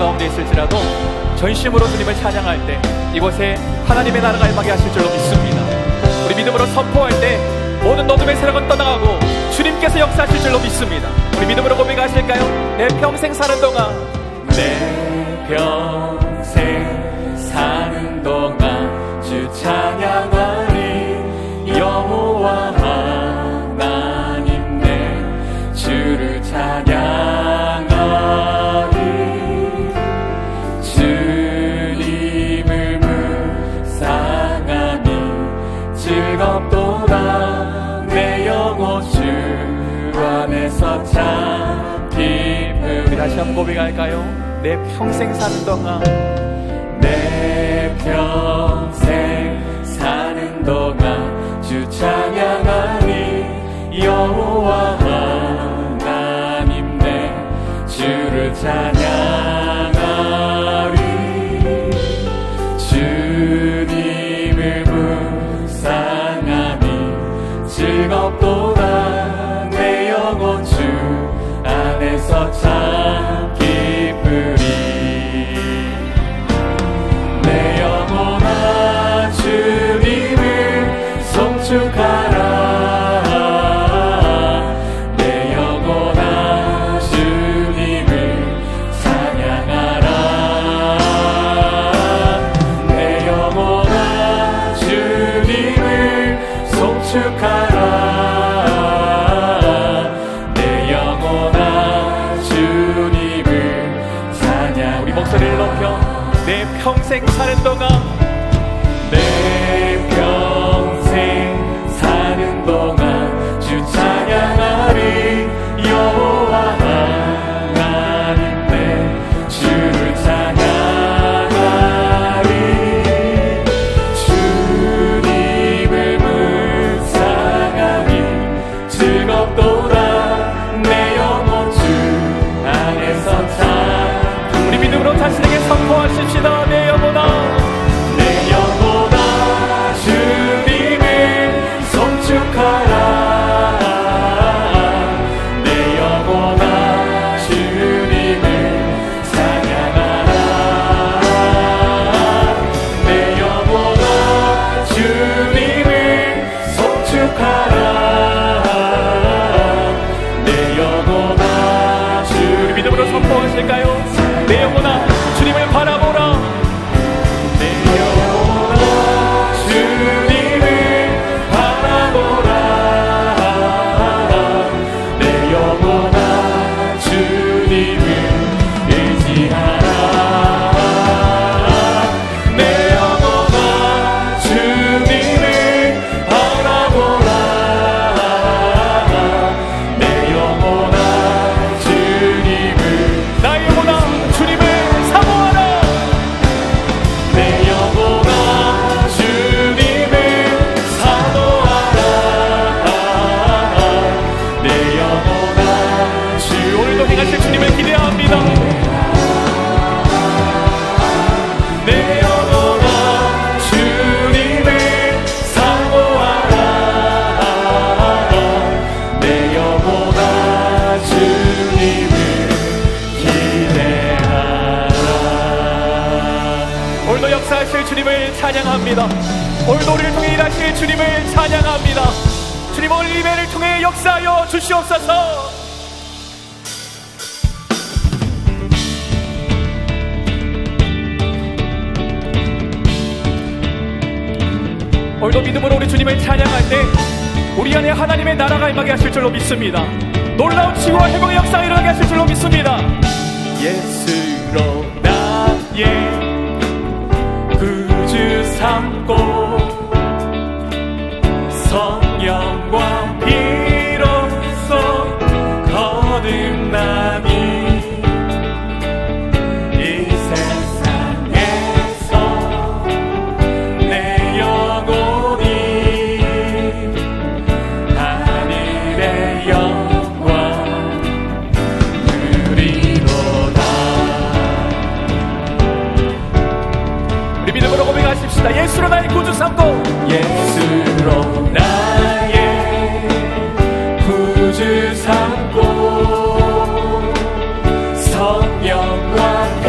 가운데 있을지라도 전심으로 주님을 찬양할 때 이곳에 하나님의 나라가 임하게 하실 줄로 믿습니다. 우리 믿음으로 선포할 때 모든 어둠의 세력은 떠나가고 주님께서 역사하실 줄로 믿습니다. 우리 믿음으로 고백하실까요? 내 평생 사는 동안, 내 평생 사는 동안 주 찬양하리. 여호와 하나님 내 주를 찬양하리. 주님을 묵상하니 즐겁도다. 내 영혼 주 안에서 참 기쁨. 우리 다시 한번 고백할까요? 내 평생 사는 동안, 내 평생 사는 동안 주 찬양하니. 여호와 하나님 내 주를 찬양하리. 주님을 묵상하니 즐겁도다. 내 영혼 주 안에서 참 기쁘리. 내 영혼아 주님을 송축하라. 내 영혼아 주님을 찬양하라. 내 영혼아 주님을 송축하라. 내 영혼아 주님을 찬양. 우리 목소리를 높여 내 평생 사는 동안, 내 평생 사는 동안 주 찬양하리. 여호와 하나님 내 주를 찬양하리. 주님을 묵상하니 즐겁도다. 내 영혼 주 안에서 참. 우리 믿음으로 자신에게 선포하십시다. 내 영혼아, 내 영혼아 주님을 송축하라. 내 영혼아 주님을 찬양하라. 내 영혼아 주님을 송축하라. 내 영혼아 주. 우리 믿음으로 선포하실까요? 내 영혼아 주님을 바라보라. 내 영혼아 주님을 바라보라. 내 영혼아 주님을 의지하라. 내 영혼아 주님을 바라보라. 내 영혼아 주님을. 나의 영혼아 주님을 사모하라. 내 영혼아 주님을 사모하라. 내 영혼아 주. 오늘도 행하실 주님을 기대합니다. 내 영혼아 주님을 사모하라. 내 영혼아 주님을 기대하라. 오늘도 역사하실 주님을 찬양합니다. 오늘도 우리를 통해 일하실 주님을 찬양합니다. 주님 오늘 예배를 통해 역사하여 주시옵소서. 오늘도 믿음으로 우리 주님을 찬양할 때 우리 안에 하나님의 나라가 임하게 하실 줄로 믿습니다. 놀라운 치유와 회복의 역사가 일어나게 하실 줄로 믿습니다. 예수로 나의 구주 삼고 성령과 피로써 거듭나니 이 세상에서 내 영혼이 하늘의 영광 누리로다. 우리 믿음으로 고백하십시다. 예수로 나의 구주 삼고, 예수로 나의 구주 삼고 성령과 피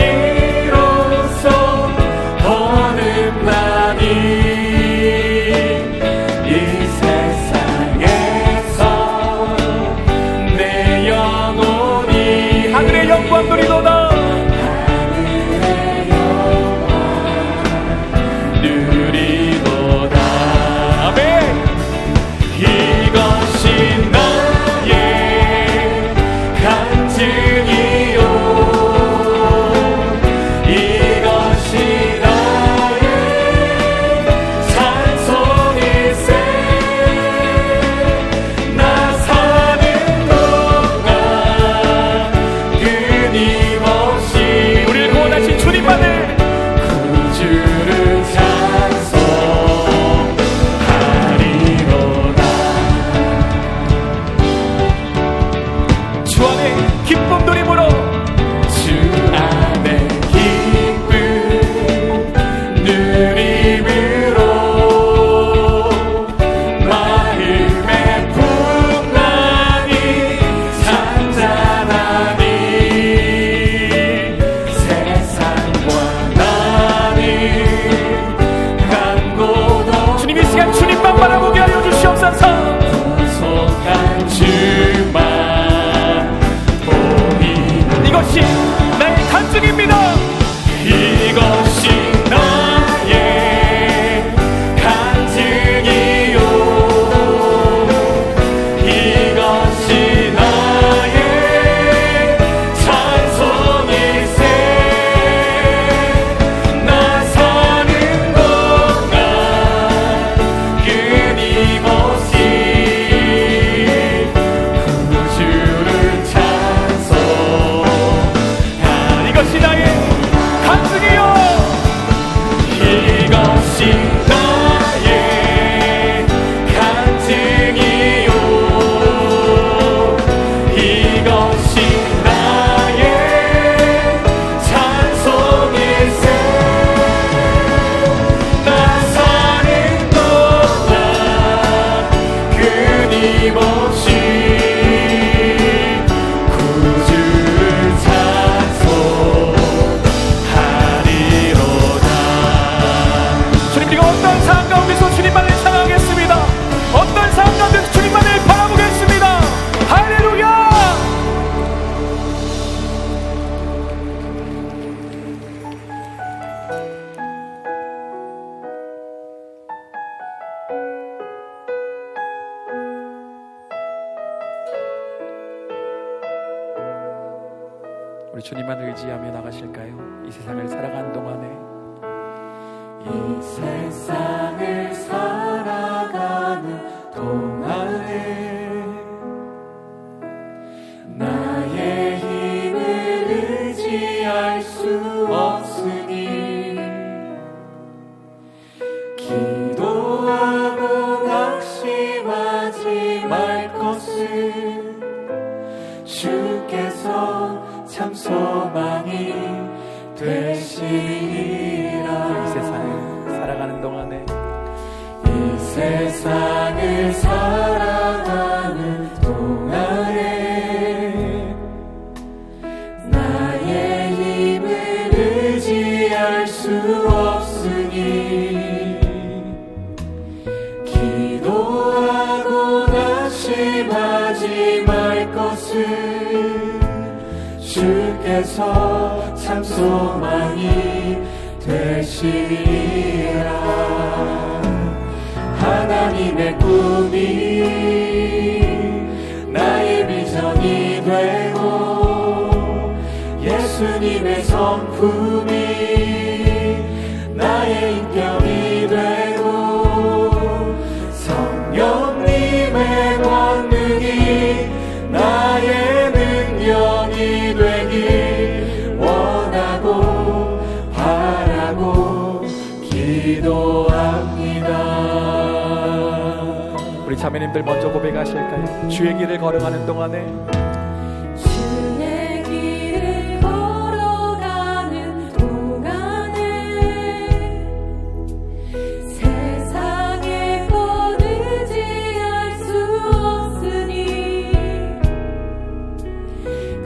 주님만 의지하며 나가실까요? 이 세상을 살아가는 동안에 이 세상을 살아가는 동안에 나의 힘을 의지할 수 없으니 기도하고 낙심하지 말 것을 주께서 참 소망이 되시리라. 이 세상을 살아가는 동안에 이 세상을 살아가는 동안에 나의 힘을 의지할 수 없으니 기도하고 낙심하지 말 것을 주께서 참 소망이 되시리라. 하나님의 꿈이 나의 비전이 되고 예수님의 성품이 나의 인격이 되고 성령님의 권능이 나의 능력이 되길 원하고 바라고 기도합니다. 우리 자매님들 먼저 고백하실까요? 주의 길을 걸어가는 동안에 주의 길을 걸어가는 동안에 세상의 것 의지할 수 없으니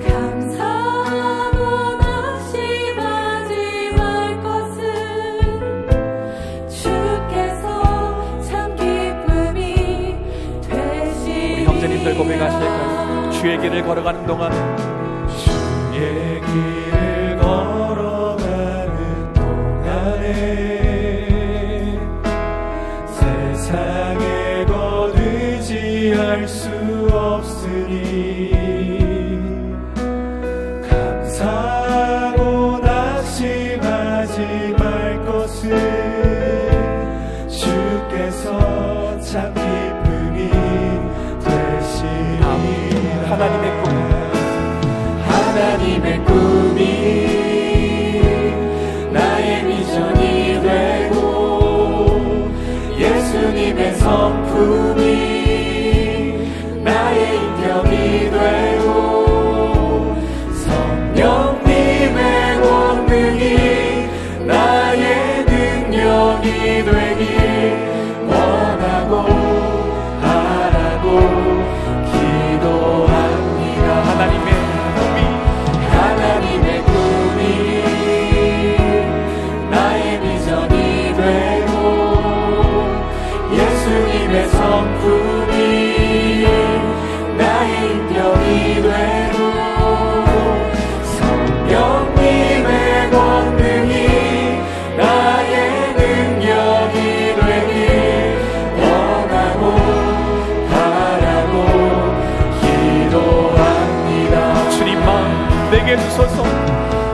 감사하고 낙심하지 말 것을 주께서 참 기쁨이 되시리라. 우리 형제님들 고백하실까요? 주의 길을 걸어가는 동안에 주의 길을 걸어가는 동안에 세상의 것 의지할 수 없으니 감사하고 낙심하지 말 것을 주께서 참 기쁨이 되시리라. 하나님의 꿈 하나님의 꿈이 나의 비전이 되고 예수님의 성품이 나의 인격이 되고 성령님의 권능이 나의 능력이 되길 원하고 바라고 기도합니다. 하나님의 꿈이 나의 비전이 되고 예수님의 성품이 나의 인격이 되고 성령님의 권능이 나의 능력이 되길 원하고 바라고 기도합니다. 주님 마음 내게 주소서.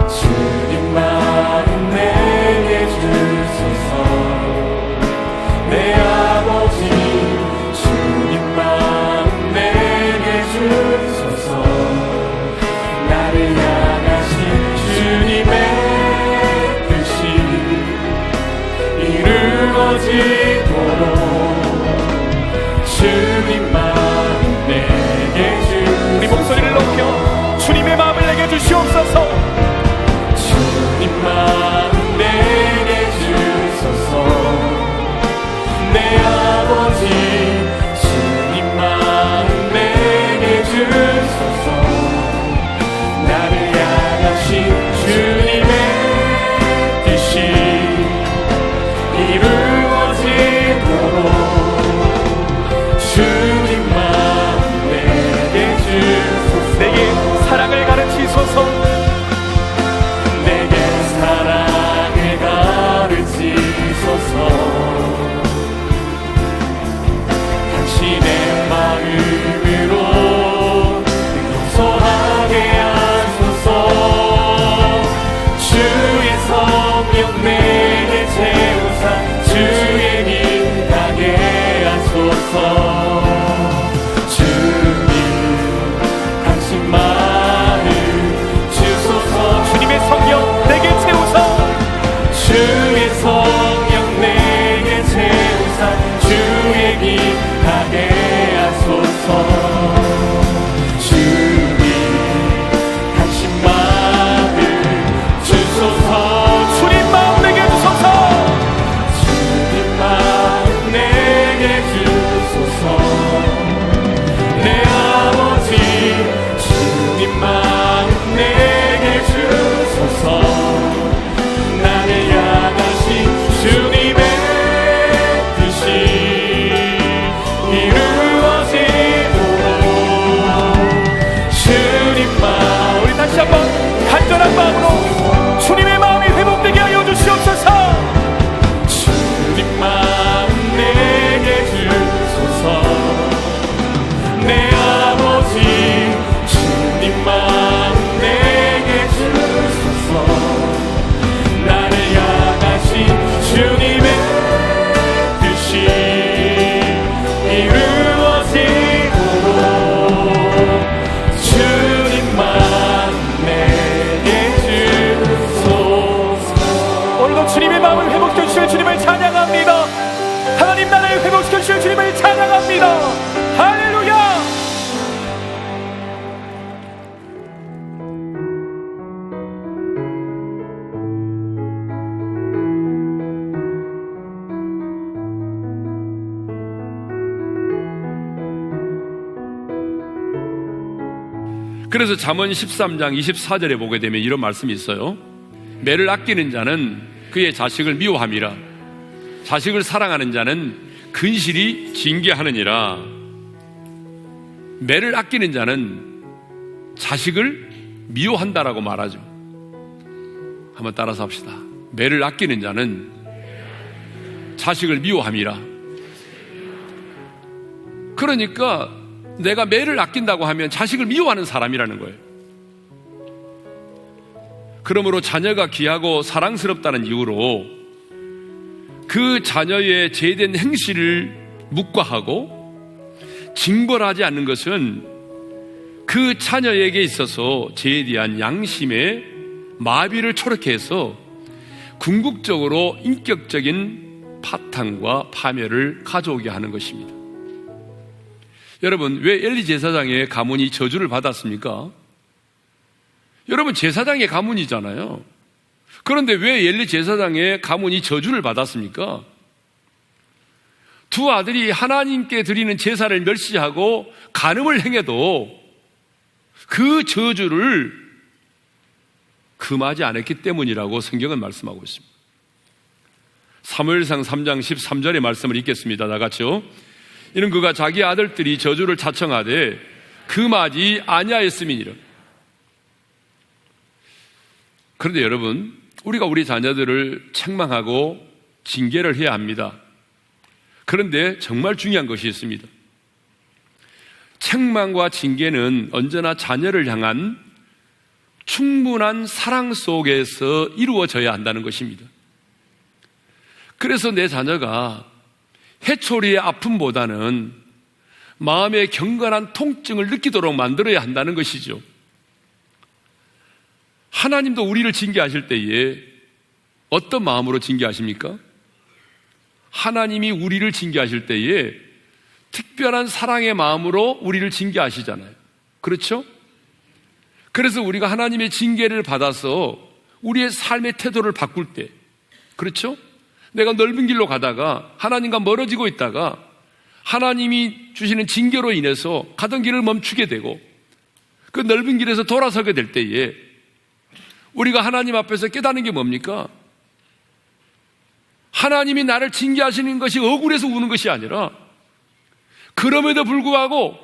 주님 마음 내게 주소서. 내 아버지 주님 마음 내게 주소서. 나를 향하신 주님의 뜻이 이루어지도록 주님 마음 내게 주소서. 우리 목소리를 높여 주님의 마음을 내게 주시옵소서. 주님 마음 내게 주소서. 내 아버지 주님 마음 내게 주소서. 나를 향하신 주님의 뜻이 이루어지도록 주님 그래서 잠언 13장 24절에 보게 되면 이런 말씀이 있어요. 매를 아끼는 자는 그의 자식을 미워함이라. 자식을 사랑하는 자는 근실이 징계하느니라. 매를 아끼는 자는 자식을 미워한다라고 말하죠. 한번 따라서 합시다. 매를 아끼는 자는 자식을 미워함이라. 그러니까 내가 매를 아낀다고 하면 자식을 미워하는 사람이라는 거예요. 그러므로 자녀가 귀하고 사랑스럽다는 이유로 그 자녀의 제된 행실을 묵과하고 징벌하지 않는 것은 그 자녀에게 있어서 죄에 대한 양심의 마비를 초래케 해서 궁극적으로 인격적인 파탄과 파멸을 가져오게 하는 것입니다. 여러분, 왜 엘리 제사장의 가문이 저주를 받았습니까? 여러분, 제사장의 가문이잖아요. 그런데 왜 엘리 제사장의 가문이 저주를 받았습니까? 두 아들이 하나님께 드리는 제사를 멸시하고 간음을 행해도 그 저주를 금하지 않았기 때문이라고 성경은 말씀하고 있습니다. 사무엘상 3장 13절의 말씀을 읽겠습니다. 다 같이요. 이는 그가 자기 아들들이 저주를 자청하되 금하지 아니하였음이니라. 그런데 여러분, 우리가 우리 자녀들을 책망하고 징계를 해야 합니다. 그런데 정말 중요한 것이 있습니다. 책망과 징계는 언제나 자녀를 향한 충분한 사랑 속에서 이루어져야 한다는 것입니다. 그래서 내 자녀가 해초리의 아픔보다는 마음의 경건한 통증을 느끼도록 만들어야 한다는 것이죠. 하나님도 우리를 징계하실 때에 어떤 마음으로 징계하십니까? 하나님이 우리를 징계하실 때에 특별한 사랑의 마음으로 우리를 징계하시잖아요. 그렇죠? 그래서 우리가 하나님의 징계를 받아서 우리의 삶의 태도를 바꿀 때, 그렇죠? 내가 넓은 길로 가다가 하나님과 멀어지고 있다가 하나님이 주시는 징계로 인해서 가던 길을 멈추게 되고 그 넓은 길에서 돌아서게 될 때에 우리가 하나님 앞에서 깨닫는 게 뭡니까? 하나님이 나를 징계하시는 것이 억울해서 우는 것이 아니라 그럼에도 불구하고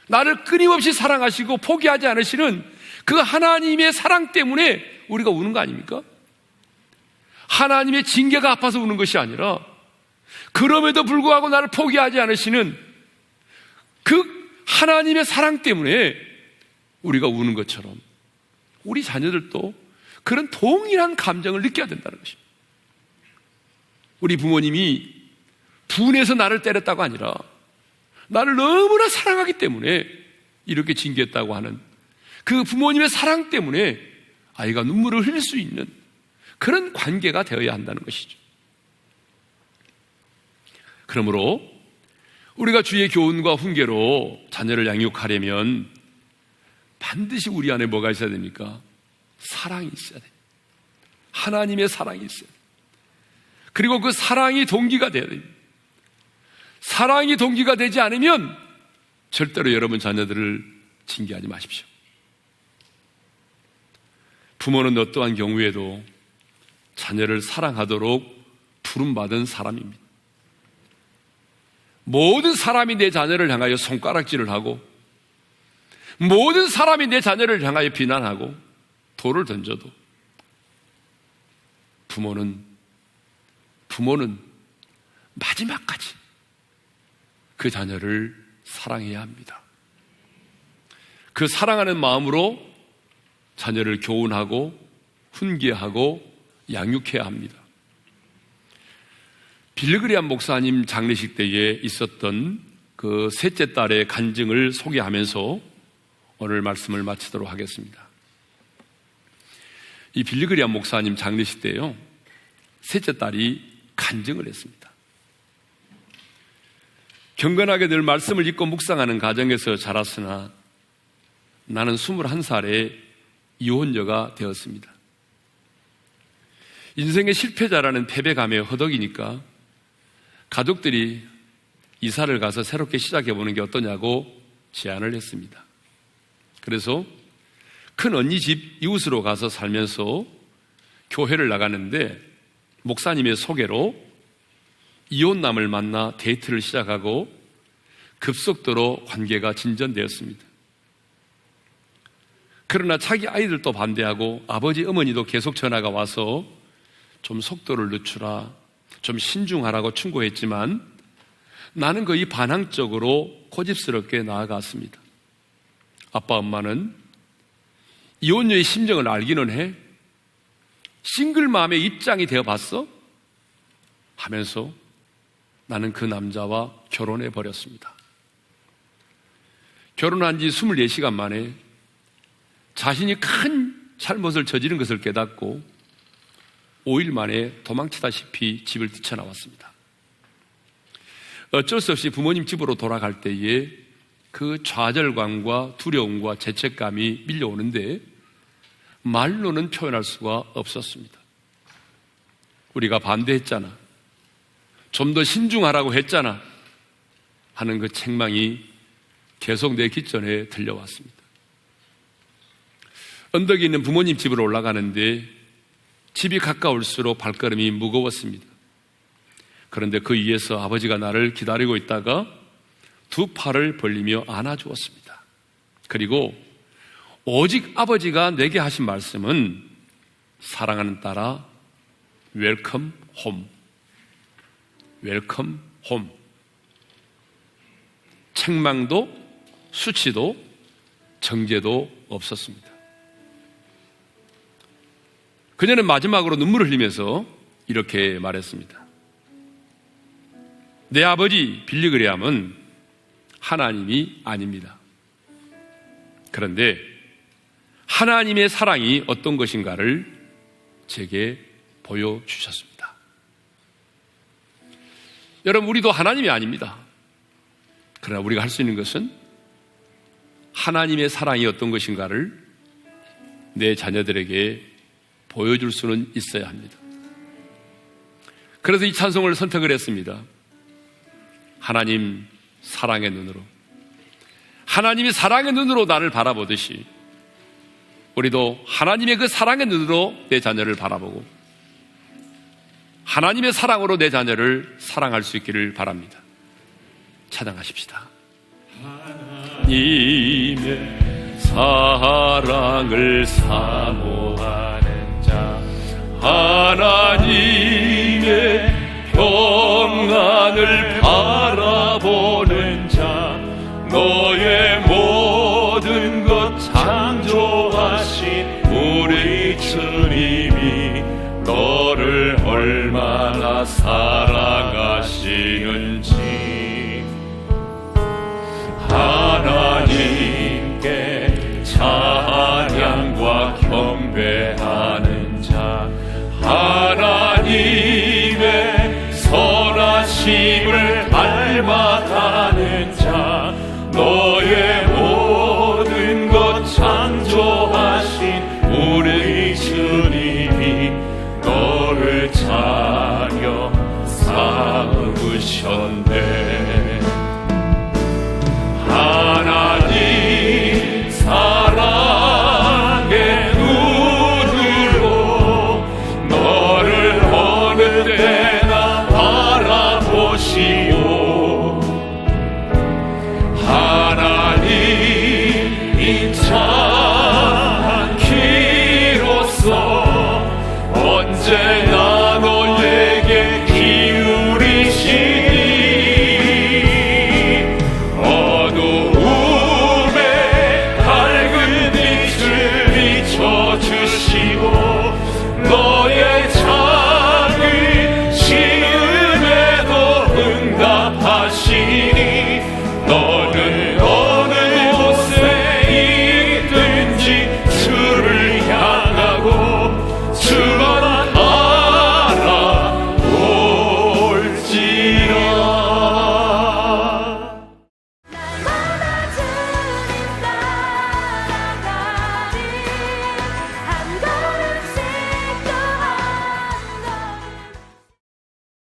나를 끊임없이 사랑하시고 포기하지 않으시는 그 하나님의 사랑 때문에 우리가 우는 거 아닙니까? 하나님의 징계가 아파서 우는 것이 아니라 그럼에도 불구하고 나를 포기하지 않으시는 그 하나님의 사랑 때문에 우리가 우는 것처럼 우리 자녀들도 그런 동일한 감정을 느껴야 된다는 것입니다. 우리 부모님이 분해서 나를 때렸다고 아니라 나를 너무나 사랑하기 때문에 이렇게 징계했다고 하는 그 부모님의 사랑 때문에 아이가 눈물을 흘릴 수 있는 그런 관계가 되어야 한다는 것이죠. 그러므로 우리가 주의 교훈과 훈계로 자녀를 양육하려면 반드시 우리 안에 뭐가 있어야 됩니까? 사랑이 있어야 돼요. 하나님의 사랑이 있어야 돼요. 그리고 그 사랑이 동기가 되어야 됩니다. 사랑이 동기가 되지 않으면 절대로 여러분 자녀들을 징계하지 마십시오. 부모는 어떠한 경우에도 자녀를 사랑하도록 부름받은 사람입니다. 모든 사람이 내 자녀를 향하여 손가락질을 하고 모든 사람이 내 자녀를 향하여 비난하고 돌을 던져도 부모는 마지막까지 그 자녀를 사랑해야 합니다. 그 사랑하는 마음으로 자녀를 교훈하고 훈계하고 양육해야 합니다. 빌리그리암 목사님 장례식 때에 있었던 그 셋째 딸의 간증을 소개하면서 오늘 말씀을 마치도록 하겠습니다. 이 빌리그리암 목사님 장례식 때요, 셋째 딸이 간증을 했습니다. 경건하게 늘 말씀을 읽고 묵상하는 가정에서 자랐으나 나는 21살에 이혼녀가 되었습니다. 인생의 실패자라는 패배감에 허덕이니까 가족들이 이사를 가서 새롭게 시작해보는 게 어떠냐고 제안을 했습니다. 그래서 큰 언니 집 이웃으로 가서 살면서 교회를 나가는데 목사님의 소개로 이혼남을 만나 데이트를 시작하고 급속도로 관계가 진전되었습니다. 그러나 자기 아이들도 반대하고 아버지 어머니도 계속 전화가 와서 좀 속도를 늦추라, 좀 신중하라고 충고했지만 나는 거의 반항적으로 고집스럽게 나아갔습니다. 아빠 엄마는 이혼녀의 심정을 알기는 해? 싱글맘의 입장이 되어봤어? 하면서 나는 그 남자와 결혼해 버렸습니다. 결혼한 지 24시간 만에 자신이 큰 잘못을 저지른 것을 깨닫고 5일 만에 도망치다시피 집을 뛰쳐나왔습니다. 어쩔 수 없이 부모님 집으로 돌아갈 때에 그 좌절감과 두려움과 죄책감이 밀려오는데 말로는 표현할 수가 없었습니다. 우리가 반대했잖아, 좀 더 신중하라고 했잖아 하는 그 책망이 계속 내 귓전에 들려왔습니다. 언덕에 있는 부모님 집으로 올라가는데 집이 가까울수록 발걸음이 무거웠습니다. 그런데 그 위에서 아버지가 나를 기다리고 있다가 두 팔을 벌리며 안아주었습니다. 그리고 오직 아버지가 내게 하신 말씀은 사랑하는 딸아, 웰컴 홈. 웰컴 홈. 책망도 수치도 정죄도 없었습니다. 그녀는 마지막으로 눈물을 흘리면서 이렇게 말했습니다. 내 아버지 빌리 그레함은 하나님이 아닙니다. 그런데 하나님의 사랑이 어떤 것인가를 제게 보여주셨습니다. 여러분, 우리도 하나님이 아닙니다. 그러나 우리가 할 수 있는 것은 하나님의 사랑이 어떤 것인가를 내 자녀들에게 보여줄 수는 있어야 합니다. 그래서 이 찬송을 선택을 했습니다. 하나님 사랑의 눈으로, 하나님이 사랑의 눈으로 나를 바라보듯이 우리도 하나님의 그 사랑의 눈으로 내 자녀를 바라보고 하나님의 사랑으로 내 자녀를 사랑할 수 있기를 바랍니다. 찬양하십시다. 하나님의 사랑을 사모하는 자, 하나님의 평안을 바라보는 자, 너의 모든 것 창조하신 우리 주님이 너를 얼마나 사랑하시는지, 하나님께 찬양과 경배하는 자, 하나님의 선하심을 닮아가는 자, 너의 모든 것 창조하신 우리 주님이 너를 자녀 삼으셨네. 하나님 사랑의 눈으로 너를 어느 때나 바라보시